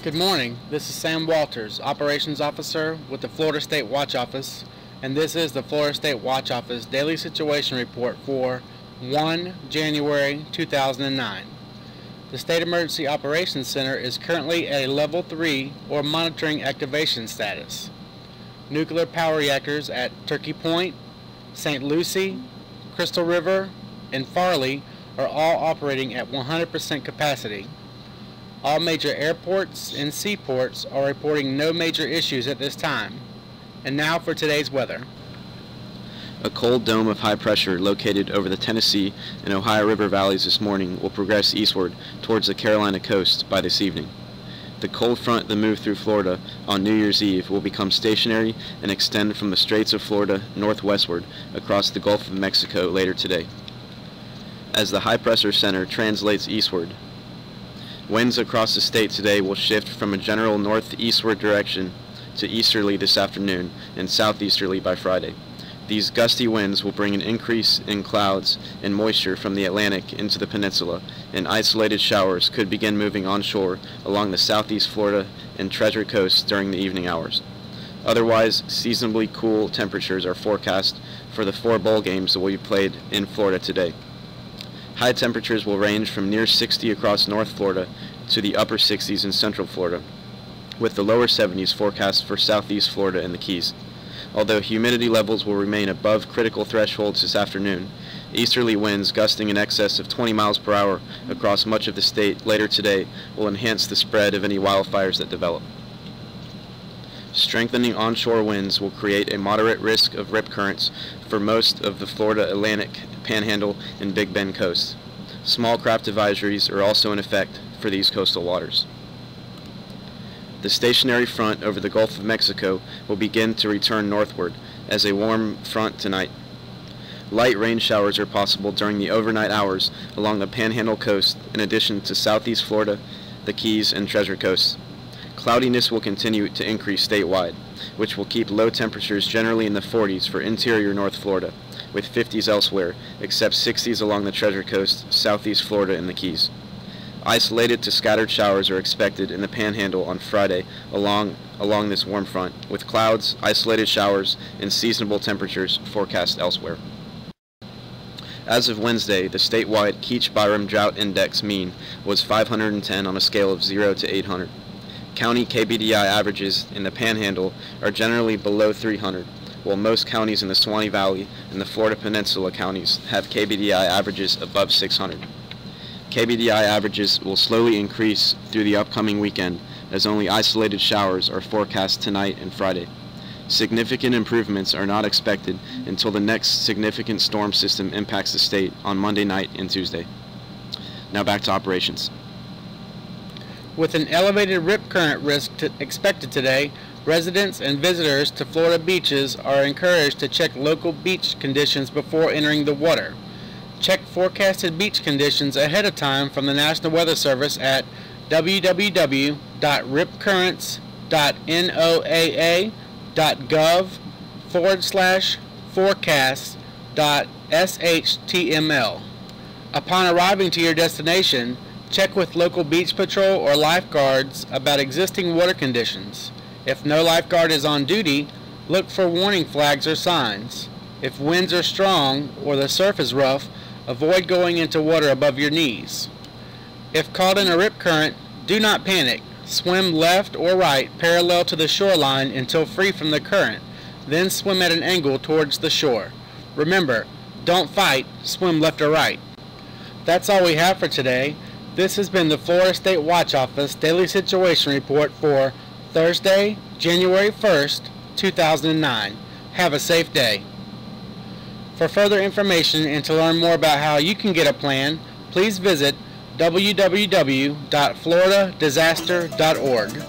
Good morning. This is Sam Walters, Operations Officer with the Florida State Watch Office, and this is the Florida State Watch Office Daily Situation Report for 1 January 2009. The State Emergency Operations Center is currently at a Level 3 or monitoring activation status. Nuclear power reactors at Turkey Point, St. Lucie, Crystal River, and Farley are all operating at 100% capacity. All major airports and seaports are reporting no major issues at this time. And now for today's weather. A cold dome of high pressure located over the Tennessee and Ohio River valleys this morning will progress eastward towards the Carolina coast by this evening. The cold front that moved through Florida on New Year's Eve will become stationary and extend from the Straits of Florida northwestward across the Gulf of Mexico later today. As the high pressure center translates eastward, winds across the state today will shift from a general northeastward direction to easterly this afternoon and southeasterly by Friday. These gusty winds will bring an increase in clouds and moisture from the Atlantic into the peninsula, and isolated showers could begin moving onshore along the southeast Florida and Treasure coasts during the evening hours. Otherwise, seasonably cool temperatures are forecast for the 4 bowl games that will be played in Florida today. High temperatures will range from near 60 across North Florida to the upper 60s in Central Florida, with the lower 70s forecast for Southeast Florida and the Keys. Although humidity levels will remain above critical thresholds this afternoon, easterly winds gusting in excess of 20 miles per hour across much of the state later today will enhance the spread of any wildfires that develop. Strengthening onshore winds will create a moderate risk of rip currents for most of the Florida Atlantic, Panhandle, and Big Bend coasts. Small craft advisories are also in effect for these coastal waters. The stationary front over the Gulf of Mexico will begin to return northward as a warm front tonight. Light rain showers are possible during the overnight hours along the Panhandle coast in addition to southeast Florida, the Keys, and Treasure coasts. Cloudiness will continue to increase statewide, which will keep low temperatures generally in the 40s for interior North Florida, with 50s elsewhere, except 60s along the Treasure coast, southeast Florida, and the Keys. Isolated to scattered showers are expected in the Panhandle on Friday along this warm front, with clouds, isolated showers, and seasonable temperatures forecast elsewhere. As of Wednesday, the statewide Keach-Byram Drought Index mean was 510 on a scale of 0 to 800. County KBDI averages in the Panhandle are generally below 300, while most counties in the Suwannee Valley and the Florida Peninsula counties have KBDI averages above 600. KBDI averages will slowly increase through the upcoming weekend as only isolated showers are forecast tonight and Friday. Significant improvements are not expected until the next significant storm system impacts the state on Monday night and Tuesday. Now back to operations. With an elevated rip current risk expected today, residents and visitors to Florida beaches are encouraged to check local beach conditions before entering the water. Check forecasted beach conditions ahead of time from the National Weather Service at www.ripcurrents.noaa.gov/forecast.shtml. Upon arriving to your destination, check with local beach patrol or lifeguards about existing water conditions. If no lifeguard is on duty, look for warning flags or signs. If winds are strong or the surf is rough, avoid going into water above your knees. If caught in a rip current, do not panic. Swim left or right parallel to the shoreline until free from the current. Then swim at an angle towards the shore. Remember, don't fight, swim left or right. That's all we have for today. This has been the Florida State Watch Office Daily Situation Report for Thursday, January 1st, 2009. Have a safe day. For further information and to learn more about how you can get a plan, please visit www.floridadisaster.org.